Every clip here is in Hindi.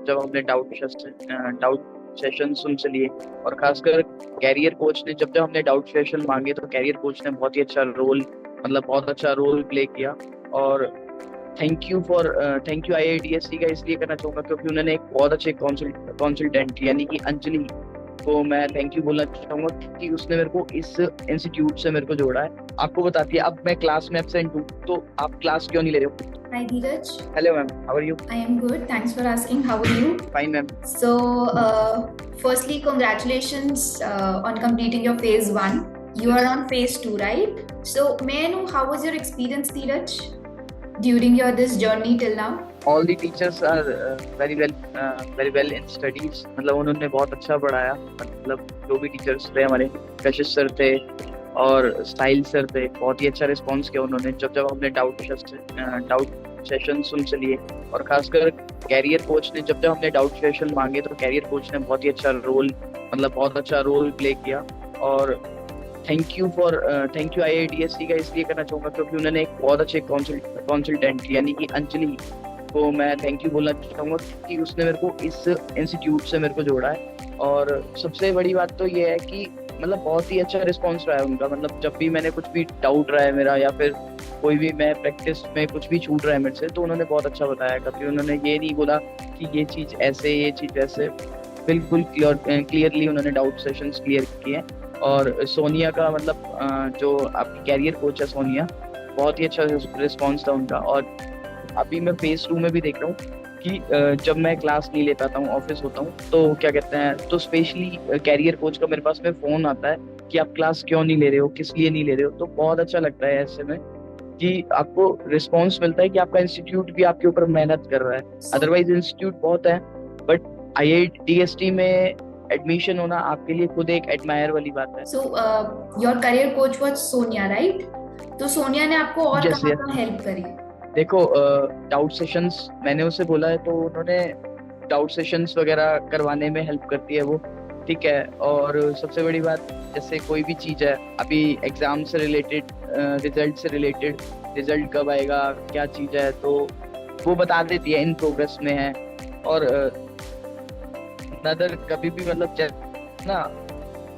जब जब हमने डाउट सेशंस उनसे लिए। और खासकर कैरियर कोच ने जब जब हमने डाउट सेशन मांगे तो कैरियर कोच ने बहुत ही अच्छा रोल, मतलब बहुत अच्छा रोल प्ले किया। और थैंक यू आईआईटीएससी का इसलिए करना चाहूंगा क्योंकि उन्होंने एक बहुत अच्छे कंसल्टेंट यानी कि अंजलि को मैं थैंक यू बोलना चाहूंगा कि उसने मेरे को इस इंस्टीट्यूट से मेरे को जोड़ा है। आपको बताती है, अब मैं क्लास में एब्सेंट हूँ तो आप क्लास क्यों नहीं ले रहे हो? Hi Dheeraj, hello ma'am, how are you? I am good. Thanks for asking. How are you? Fine ma'am. So, firstly, congratulations on completing your phase one. You are on phase two, right? So, may I know how was your experience, Dheeraj, during your this journey till now? All the teachers are very well in studies, मतलब उन्होंने बहुत अच्छा पढ़ाया। मतलब जो भी टीचर्स थे हमारे, कशिश सर थे और स्टाइल सर थे, बहुत ही अच्छा रिस्पॉन्स किया उन्होंने जब जब हमने डाउट सेशंस उनसे लिए। और खासकर कैरियर कोच ने जब जब हमने डाउट सेशन मांगे तो कैरियर कोच ने बहुत ही अच्छा रोल, मतलब बहुत अच्छा रोल प्ले किया। और थैंक यू आईआईटीएससी का इसलिए करना चाहूंगा क्योंकि उन्होंने एक बहुत अच्छे कंसल्टेंट यानी कि अंजलि को मैं थैंक यू बोलना चाहूंगा कि उसने मेरे को इस इंस्टीट्यूट से मेरे को जोड़ा है। और सबसे बड़ी बात तो ये है कि मतलब बहुत ही अच्छा रिस्पॉन्स रहा है उनका। मतलब जब भी मैंने कुछ भी डाउट रहा है मेरा या फिर कोई भी मैं प्रैक्टिस में कुछ भी छूट रहा है मेरे से, तो उन्होंने बहुत अच्छा बताया। कभी उन्होंने ये नहीं बोला कि ये चीज़ ऐसे ये चीज़ वैसे, बिल्कुल क्लियरली उन्होंने डाउट सेशंस क्लियर किए। और सोनिया का मतलब जो आपकी कैरियर कोच है सोनिया, बहुत ही अच्छा रिस्पॉन्स था उनका। और अभी मैं फेज 2 में भी देख रहा हूँ कि जब मैं क्लास नहीं ले पाता हूँ, ऑफिस होता हूँ, तो क्या कहते हैं, तो स्पेशली कैरियर कोच का मेरे पास में फोन आता है कि आप क्लास क्यों नहीं ले रहे हो, किस लिए नहीं ले रहे हो। तो बहुत अच्छा लगता है ऐसे में कि आपको रिस्पॉन्स मिलता है कि आपका इंस्टीट्यूट भी आपके ऊपर मेहनत कर रहा है। So, अदरवाइज इंस्टीट्यूट बहुत है, बट आईआईटीएसटी में एडमिशन होना आपके लिए खुद एक एडमायर वाली बात है। your career coach was Sonia, right? तो सोनिया ने आपको और जैसे कहाँ कहाँ हेल्प करी? देखो, डाउट सेशंस मैंने उससे बोला है तो उन्होंने डाउट सेशंस वगैरह करवाने में हेल्प करती है वो, ठीक है। और सबसे बड़ी बात, जैसे कोई भी चीज़ है अभी एग्जाम से रिलेटेड, रिजल्ट से रिलेटेड, रिजल्ट कब आएगा, क्या चीज़ है, तो वो बता देती है इन प्रोग्रेस में है। और नदर कभी भी मतलब ना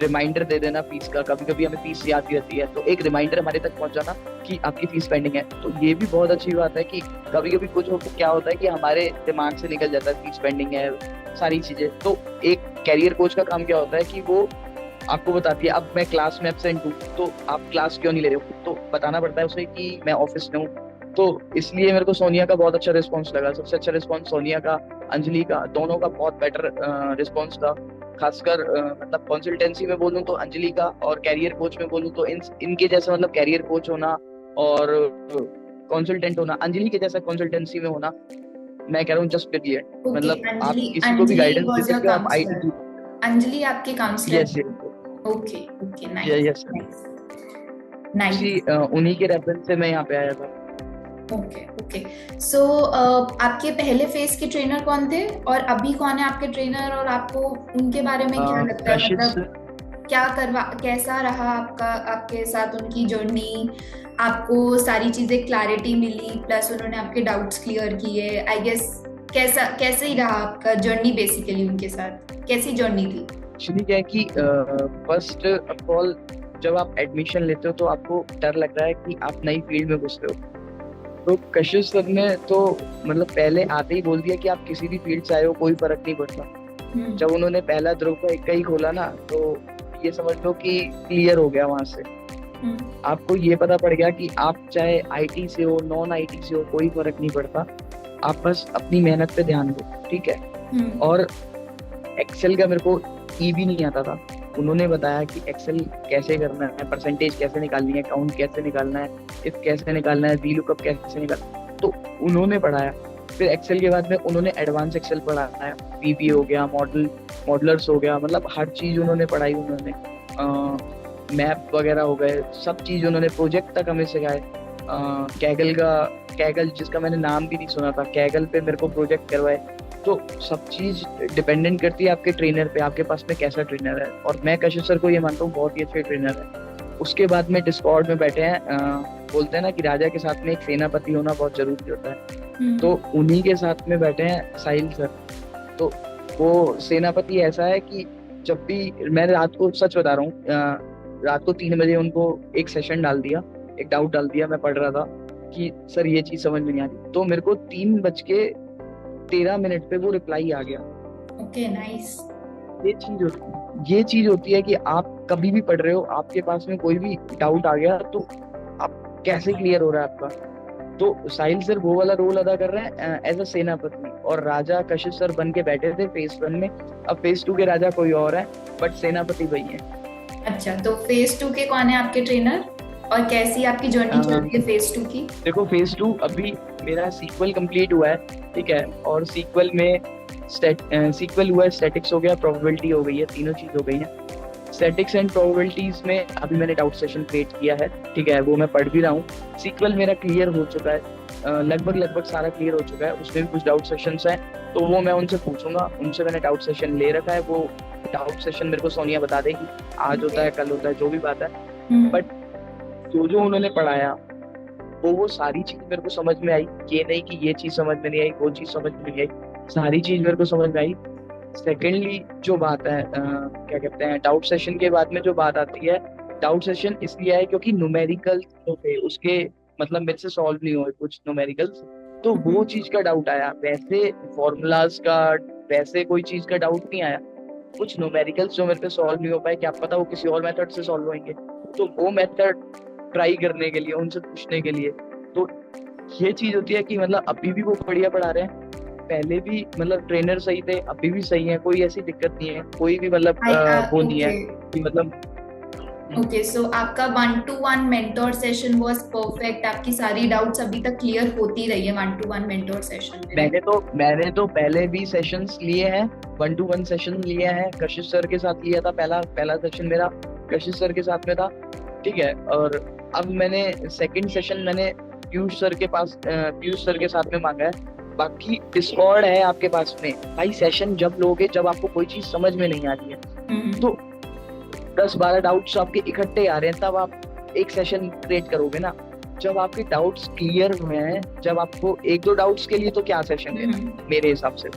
रिमाइंडर दे देना फीस का, कभी कभी हमें फीस याद ही रहती है तो एक रिमाइंडर हमारे तक पहुंचाना कि आपकी फीस पेंडिंग है, तो ये भी बहुत अच्छी बात है कि कभी कभी कुछ क्या होता है कि हमारे दिमाग से निकल जाता है फीस पेंडिंग है, सारी चीजें। तो एक कैरियर कोच का काम क्या होता है कि वो आपको बताती है, अब मैं क्लास में एब्सेंट हूँ तो आप क्लास क्यों नहीं ले रहे हो, तो बताना पड़ता है उसे कि मैं ऑफिस में हूँ। तो इसलिए मेरे को सोनिया का बहुत अच्छा रिस्पॉन्स लगा। सबसे अच्छा रिस्पॉन्स सोनिया का, अंजलि का, दोनों का बहुत बेटर रिस्पॉन्स था। खासकर मतलब कंसल्टेंसी में बोलूँ तो अंजलि का, और कैरियर कोच में बोलूँ तो इनके जैसा मतलब कैरियर कोच होना और कंसल्टेंट होना, अंजलि के जैसा कंसल्टेंसी में होना, मैं कह रहा हूँ जस्ट ब्रिलियंट। ओके, मतलब अंजलि आप किसी को भी Anjali guidance they was your सकते हो, आप आईटी। काउंसलर। अंजलि आपकी काउंसलर यस, थी। Okay, okay, nice, yes, nice, उसी नाइस। उन्हीं के रेफरेंस से मैं यहाँ पे आया था। Okay, okay. सो आपके पहले फेज के ट्रेनर कौन थे और अभी कौन है आपके ट्रेनर, और आपको उनके बारे में क्या लगता है, कशिश। मतलब कैसा रहा आपका, आपके साथ उनकी जर्नी? आपको सारी चीजें क्लैरिटी मिली, प्लस उन्होंने आपके डाउट्स क्लियर किए, आई गेस। कैसे ही रहा आपका जर्नी बेसिकली उनके साथ, कैसी जर्नी थी? एक्चुअली क्या है कि फर्स्ट ऑफ ऑल जब आप एडमिशन लेते हो तो आपको डर लग रहा है कि आप नई फील्ड में घुस रहे हो। तो कशिश सर ने तो मतलब पहले आते ही बोल दिया कि आप किसी भी फील्ड से आए हो कोई फर्क नहीं पड़ता। जब उन्होंने पहला ध्रुव का एक ही खोला ना, तो ये समझ लो कि क्लियर हो गया वहां से। आपको ये पता पड़ गया कि आप चाहे आईटी से हो, नॉन आईटी से हो, कोई फर्क नहीं पड़ता, आप बस अपनी मेहनत पे ध्यान दो, ठीक है। और एक्सेल का मेरे को भी नहीं आता था। उन्होंने बताया कि एक्सेल कैसे करना है, परसेंटेज कैसे निकालनी है, काउंट कैसे निकालना है, इफ कैसे निकालना है, वीलुकअप कैसे निकालना है, तो उन्होंने पढ़ाया। फिर एक्सेल के बाद में उन्होंने एडवांस एक्सेल पढ़ाया, पीपी हो गया, मॉडलर्स हो गया, मतलब हर चीज उन्होंने पढ़ाई। उन्होंने मैप वगैरह हो गए, सब चीज उन्होंने, प्रोजेक्ट तक हमें सिखाए। कैगल जिसका मैंने नाम भी नहीं सुना था, कैगल पे मेरे को प्रोजेक्ट करवाए। तो सब चीज डिपेंडेंट करती है आपके ट्रेनर पे, आपके पास में कैसा ट्रेनर है। और मैं कशिश सर को ये मानता हूँ बहुत ही अच्छे ट्रेनर है। उसके बाद में डिस्कॉर्ड में बैठे हैं, बोलते हैं ना कि राजा के साथ में एक सेनापति होना बहुत जरूरी होता है, तो उन्हीं के साथ में बैठे हैं साहिल सर। तो वो सेनापति ऐसा है कि जब भी मैं रात को, सच बता रहा हूँ, रात को 3 बजे उनको एक सेशन डाल दिया, एक डाउट डाल दिया, मैं पढ़ रहा था कि सर ये चीज समझ में नहीं आ रही, तो मेरे को 3:13 पे वो रिप्लाई आ गया। Okay, nice. ये चीज होती है कि आप कभी भी पढ़ रहे हो, आपके पास में कोई भी डाउट आ गया तो आप कैसे क्लियर हो रहा है आपका। तो साहिल सर वो वाला रोल अदा कर रहे हैं एज अ सेनापति, और राजा कशिश सर बन के बैठे थे फेज 1 में। अब फेज 2 के राजा कोई और है, बट सेनापति वही है। अच्छा, तो फेज 2 के कौन है आपके ट्रेनर, और कैसी आपकी जर्नी चल रही है फेज 2 की? देखो फेज 2 अभी मेरा सीक्वल कंप्लीट हुआ है, ठीक है, और सीक्वल में सीक्वल हुआ है, स्टैटिक्स हो गया, प्रोबेबिलिटी हो गई है, तीनों चीज हो गई है। स्टैटिक्स एंड प्रोबेबिलिटीज में अभी मैंने डाउट सेशन क्रिएट किया है, ठीक है, वो मैं पढ़ भी रहा हूँ। सीक्वल मेरा क्लियर हो चुका है, लगभग सारा क्लियर हो चुका है, उसमें भी कुछ डाउट सेशंस हैं, तो वो मैं उनसे पूछूंगा, उनसे मैंने डाउट सेशन ले रखा है। वो डाउट सेशन मेरे को सोनिया बता देगी, आज होता है कल होता है जो भी बात है, बट जो उन्होंने पढ़ाया वो सारी चीज मेरे को समझ में आई। ये नहीं कि ये चीज समझ में नहीं आई, वो चीज समझ में नहीं आई, सारी चीज मेरे को समझ में आई। सेकेंडली जो बात है, क्या कहते हैं, डाउट सेशन के बाद में जो बात आती है, डाउट सेशन इसलिए है क्योंकि न्यूमेरिकल थे उसके, मतलब मेरे से सॉल्व नहीं हुए कुछ न्यूमेरिकल्स, तो वो चीज का डाउट आया। वैसे फॉर्मूलाज का, वैसे कोई चीज का डाउट नहीं आया, कुछ न्यूमेरिकल्स जो मेरे पे सॉल्व नहीं हो पाए, क्या पता वो किसी और मेथड से सॉल्व होंगे, तो वो मेथड ट्राई करने के लिए, उनसे पूछने के लिए। तो ये चीज होती है कि मतलब अभी भी वो बढ़िया पढ़ा रहे हैं, पहले भी मतलब ट्रेनर सही थे, अभी भी सही है, कोई ऐसी दिक्कत नहीं है, कोई भी मतलब वो नहीं है कि मतलब। ओके, सो आपका 1-to-1 mentor session was perfect, आपकी सारी डाउट्स अभी तक क्लियर होती रही है 1-to-1 मेंटोर सेशन में? मैंने तो पहले भी सेशंस लिए हैं, 1-to-1 सेशन लिए हैं, कशिश सर के साथ लिया था, पहला सेशन मेरा कशिश सर के साथ में था, ठीक है। और अब मैंने सेकंड सेशन मैंने पीयूष सर के साथ में मांगा है। बाकी डिस्कॉर्ड है आपके पास में भाई, सेशन जब लोगे, जब आपको कोई चीज समझ में नहीं आ रही है, तो 10-12 डाउट्स आपके इकट्ठे आ रहे हैं, तब आप एक सेशन क्रिएट करोगे ना। जब आपके डाउट्स क्लियर हुए हैं, जब आपको 1-2 डाउट्स के लिए तो क्या सेशन लेना मेरे हिसाब से,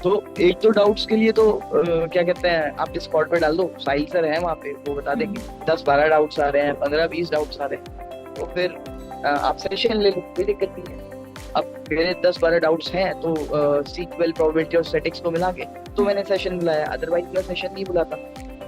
तो 1-2 डाउट्स के लिए तो क्या कहते हैं, आप डिस्कॉर्ड पे डाल दो, साहिल सर है वहाँ पे, वो बता देंगे। 10-12 डाउट्स आ रहे हैं, 15-20 डाउट्स आ रहे हैं, तो फिर आप सेशन ले लो, कोई दिक्कत नहीं है। अब मेरे 10-12 डाउट्स हैं, तो सीक्वल, प्रोबेबिलिटी और स्टैटिक्स को मिला के तो मैंने सेशन बुलाया, अदरवाइज मैं सेशन नहीं बुलाता।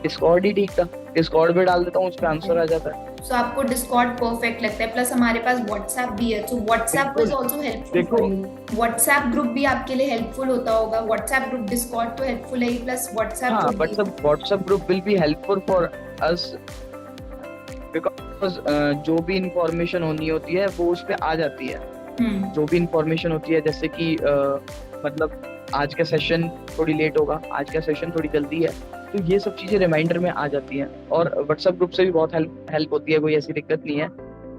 डिस्कॉर्ड ही ठीक था, डिस्कॉर्ड पे डाल देता हूँ, उस पे आंसर आ जाता है। सो आपको डिस्कॉर्ड परफेक्ट लगता है, प्लस हमारे पास व्हाट्सएप भी है, तो WhatsApp is also helpful for you. WhatsApp group भी आपके लिए हेल्पफुल होता होगा, व्हाट्सएप ग्रुप, डिस्कॉर्ड तो हेल्पफुल है ही, plus WhatsApp group will be helpful for us, because जो भी इंफॉर्मेशन होनी होती है वो उस पे आ जाती है। जो भी इंफॉर्मेशन होती है, जैसे कि मतलब आज का सेशन थोड़ी लेट होगा, आज का सेशन थोड़ी जल्दी है, तो ये सब चीजें रिमाइंडर में आ जाती हैं। और व्हाट्सएप ग्रुप से भी बहुत हेल्प होती है, कोई ऐसी दिक्कत नहीं है,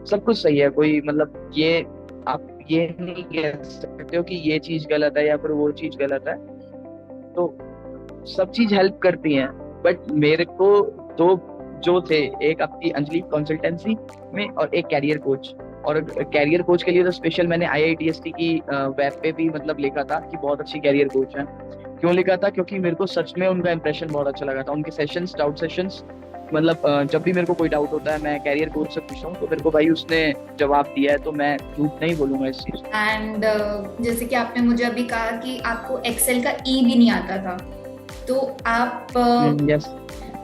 सब कुछ सही है। कोई मतलब ये आप ये नहीं कह सकते हो कि ये चीज गलत है या फिर वो चीज गलत है, तो सब चीज हेल्प करती हैं। बट मेरे को दो जो थे, एक आपकी अंजलि कंसल्टेंसी में और एक कैरियर कोच, और कैरियर कोच के लिए तो स्पेशल मैंने IITST की वेब पे भी मतलब लिखा था कि बहुत अच्छी कैरियर कोच है। क्यों लिखा था? क्योंकि मेरे को सच में उनका इंप्रेशन बहुत अच्छा लगा था, उनके सेशंस, डाउट सेशंस, मतलब जब भी मेरे को कोई डाउट होता है मैं कैरियर कोच से पूछता हूँ, तो मेरे को भाई उसने जवाब दिया है, तो मैं झूठ नहीं बोलूंगा इस चीज। एंड जैसे कि आपने मुझे अभी कहा कि आपको एक्सेल का ई भी नहीं आता था, तो आप यस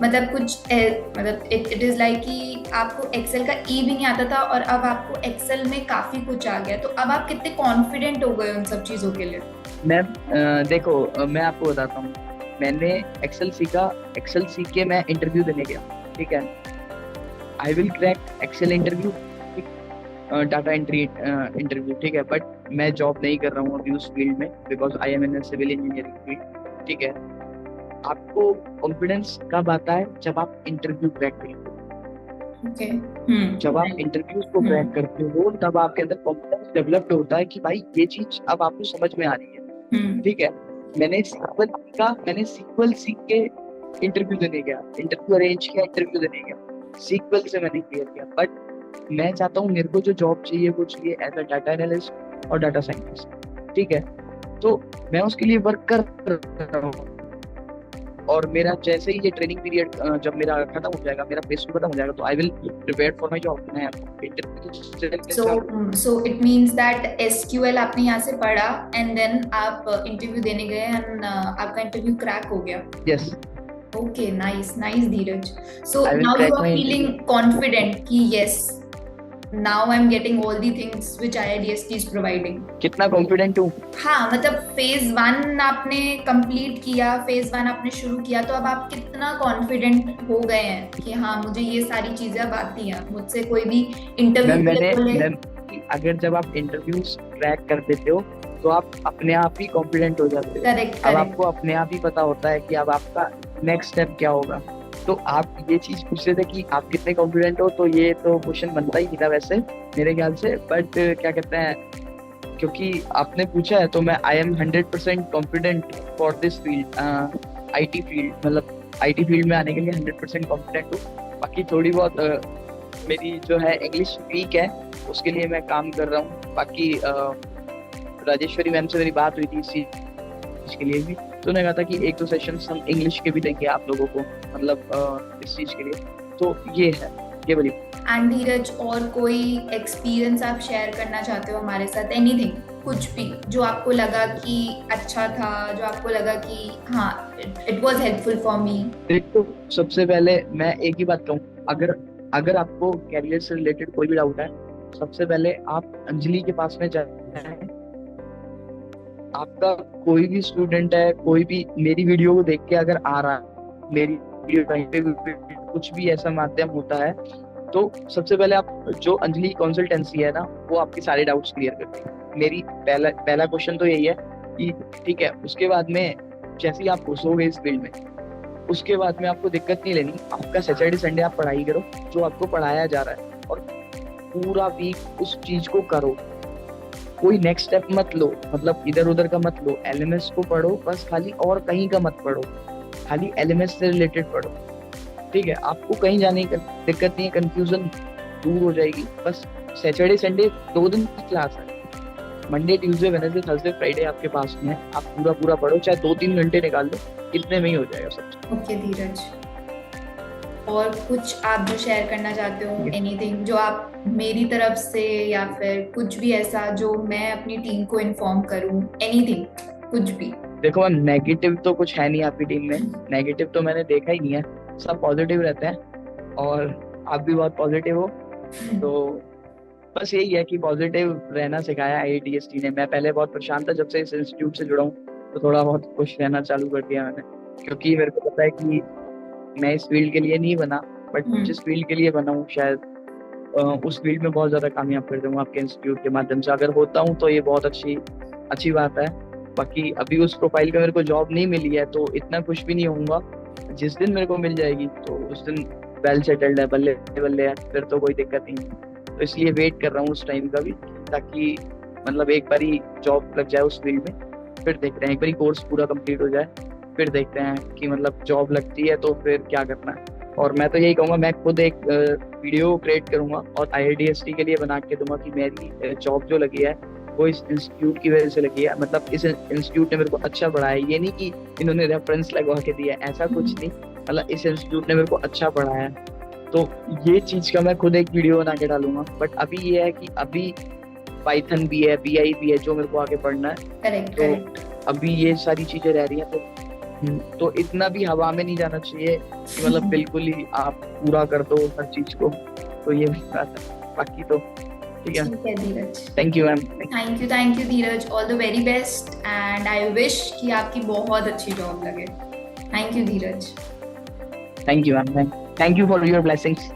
मतलब कुछ मतलब इट इज लाइक कि आपको एक्सेल का ई भी नहीं आता था और अब आपको एक्सेल में काफी कुछ आ गया, तो अब आप कितने कॉन्फिडेंट हो गए उन सब चीजों के लिए? मैम देखो मैं आपको बताता हूँ, मैंने एक्सेल सीखा, एक्सेल सीख के मैं इंटरव्यू देने गया, ठीक है, I will crack Excel interview, data entry interview, ठीक है, बट मैं जॉब नहीं कर रहा हूँ अभी उस फील्ड में, because I am in civil engineering field, ठीक है। आपको कॉन्फिडेंस कब आता है? जब आप इंटरव्यू क्रैक करते हो, जब आप इंटरव्यूज को क्रैक करते हो, तब आपके अंदर कॉन्फिडेंस डेवलप्ड होता है कि भाई ये चीज अब आपको समझ में आ रही है, ठीक है। मैंने सीक्वल सीख के इंटरव्यू देने गया, इंटरव्यू अरेंज किया, इंटरव्यू देने गया, सीक्वल से मैंने क्लियर किया। बट मैं चाहता हूँ मेरे को जो जॉब चाहिए वो चाहिए एज अ डाटा एनालिस्ट और डाटा साइंटिस्ट, ठीक है। तो मैं उसके लिए वर्क कर रहा हूँ। और मेरा जैसे ही ये ट्रेनिंग पीरियड जब मेरा खत्म हो जाएगा, मेरा प्लेसमेंट खत्म हो जाएगा, तो I will prepare for my job. मैं so it means that SQL आपने यहाँ से पढ़ा एंड देन आप इंटरव्यू देने गए एंड आपका इंटरव्यू क्रैक हो गया। Yes, Okay, nice, Dheeraj. So I will now crack you are my feeling confident कि yes, now I'm getting all the things which IIDST is providing. कितना कॉन्फिडेंट हूँ? हाँ, मतलब फेज 1 आपने कंप्लीट किया, फेज 1 आपने शुरू किया, तो अब आप कितना कॉन्फिडेंट हो गए हैं कि हाँ मुझे ये सारी चीजें अब आती हैं, मुझसे कोई भी इंटरव्यू अगर जब आप इंटरव्यूज क्रैक कर देते हो तो आप अपने आप ही कॉन्फिडेंट हो जाते हो। करेक्ट। अब आपको अपने आप ही पता होता है कि अब आपका नेक्स्ट स्टेप क्या होगा। तो आप ये चीज पूछ रहे थे कि आप कितने कॉन्फिडेंट हो, तो ये तो क्वेश्चन बनता ही नहीं था वैसे मेरे ख्याल से, बट क्या कहते हैं, क्योंकि आपने पूछा है तो मैं I am 100% confident for this field, IT field. मतलब आईटी फील्ड में आने के लिए 100% कॉन्फिडेंट हूँ। बाकी थोड़ी बहुत मेरी जो है इंग्लिश वीक है, उसके लिए मैं काम कर रहा हूँ। बाकी राजेश्वरी मैम से मेरी बात हुई थी इस चीज के लिए भी, तो उन्होंने कहा था कि 1-2 सेशंस हम इंग्लिश के भी देंगे आप लोगों को, मतलब इस चीज के लिए। तो ये है, ये बोलिए। एंड धीरज, और कोई एक्सपीरियंस आप शेयर करना चाहते हो हमारे साथ? एनीथिंग, कुछ भी जो आपको लगा कि अच्छा था, जो आपको लगा कि हाँ it was helpful for me. देखो, सबसे पहले मैं एक ही बात कहूँ, अगर आपको कैरियर से रिलेटेड कोई भी डाउट है, सबसे पहले आप अंजलि के पास में जाए। आपका कोई भी स्टूडेंट है, कोई भी मेरी वीडियो को देख के अगर आ रहा है, मेरी वीडियो कहीं पे कुछ भी ऐसा माध्यम होता है, तो सबसे पहले आप जो अंजलि कंसल्टेंसी है ना, वो आपके सारे डाउट्स क्लियर करती है। मेरी पहला क्वेश्चन तो यही है कि ठीक है, उसके बाद में जैसे ही आप घुसोगे इस फील्ड में, उसके बाद में आपको दिक्कत नहीं लेनी। आपका सैटरडे संडे आप पढ़ाई करो जो आपको पढ़ाया जा रहा है, और पूरा वीक उस चीज को करो। कोई नेक्स्ट स्टेप मत लो, मतलब इधर उधर का मत लो। एलएमएस को पढ़ो बस, खाली और कहीं का मत पढ़ो, खाली एलएमएस से रिलेटेड पढ़ो। ठीक है, आपको कहीं जाने की दिक्कत नहीं है, कंफ्यूजन दूर हो जाएगी। बस सैटरडे संडे 2 दिन की क्लास है, Monday Tuesday Wednesday Thursday Friday आपके पास में है। आप पूरा पढ़ो, चाहे 2-3 घंटे निकाल लो, इतने में ही हो जाएगा सब। ओके धीरज, और कुछ आप जो शेयर करना चाहते हो? एनीथिंग जो आप मेरी तरफ से, या फिर कुछ भी ऐसा जो मैं अपनी टीम को इन्फॉर्म करूं? एनीथिंग, कुछ भी। देखो मैम, नेगेटिव तो कुछ है नहीं आपकी टीम में, नेगेटिव तो मैंने देखा ही नहीं है, सब पॉजिटिव रहते हैं, और आप भी बहुत पॉजिटिव हो। तो बस यही है कि पॉजिटिव रहना सिखाया IIDST ने। मैं पहले बहुत परेशान था, जब से इस इंस्टीट्यूट से जुड़ा हूँ तो थोड़ा बहुत खुश रहना चालू कर दिया मैंने, क्योंकि मेरे को पता है कि मैं इस फील्ड के लिए नहीं बना, बट जिस फील्ड के लिए बना हूँ शायद उस फील्ड में बहुत ज्यादा कामयाब कर दूंगा आपके इंस्टीट्यूट के माध्यम से। अगर होता हूँ तो ये बहुत अच्छी बात है। बाकी अभी उस प्रोफाइल का मेरे को जॉब नहीं मिली है, तो इतना खुश भी नहीं होऊंगा। जिस दिन मेरे को मिल जाएगी तो उस दिन वेल सेटल्ड है, बल्ले बल्ले है, फिर तो कोई दिक्कत नहीं है। तो इसलिए वेट कर रहा हूँ उस टाइम का भी, ताकि मतलब एक बारी जॉब लग जाए उस फील्ड में, फिर देखते हैं। एक बारी कोर्स पूरा कंप्लीट हो जाए, फिर देखते हैं कि मतलब जॉब लगती है तो फिर क्या करना है। और मैं तो यही कहूँगा, मैं खुद एक वीडियो क्रिएट करूँगा और IIDST के लिए बना के दूंगा कि मेरी जॉब जो लगी है वो इस इंस्टीट्यूट की वजह से लगी है। मतलब इस इंस्टीट्यूट ने मेरे को अच्छा पढ़ाया है, ये नहीं कि इन्होंने रेफरेंस लगवा के दिया है, ऐसा कुछ नहीं। मतलब इस इंस्टीट्यूट ने मेरे को अच्छा पढ़ाया है, तो ये चीज का मैं खुद एक वीडियो बना के डालूंगा। बट अभी ये है कि अभी पाइथन भी है, BI भी है जो मेरे को आगे पढ़ना है। करेक्ट। अभी ये सारी चीजें रह रही हैं, तो इतना भी हवा में नहीं जाना चाहिए कि मतलब बिल्कुल ही आप पूरा कर दो हर चीज को। तो ये बात है, बाकी तो ठीक है Dheeraj. Thank you ma'am. Thank you Dheeraj, all the very best, and I wish कि आपकी बहुत अच्छी जॉब लगे। Thank you Dheeraj. Thank you ma'am, thank you for your blessings.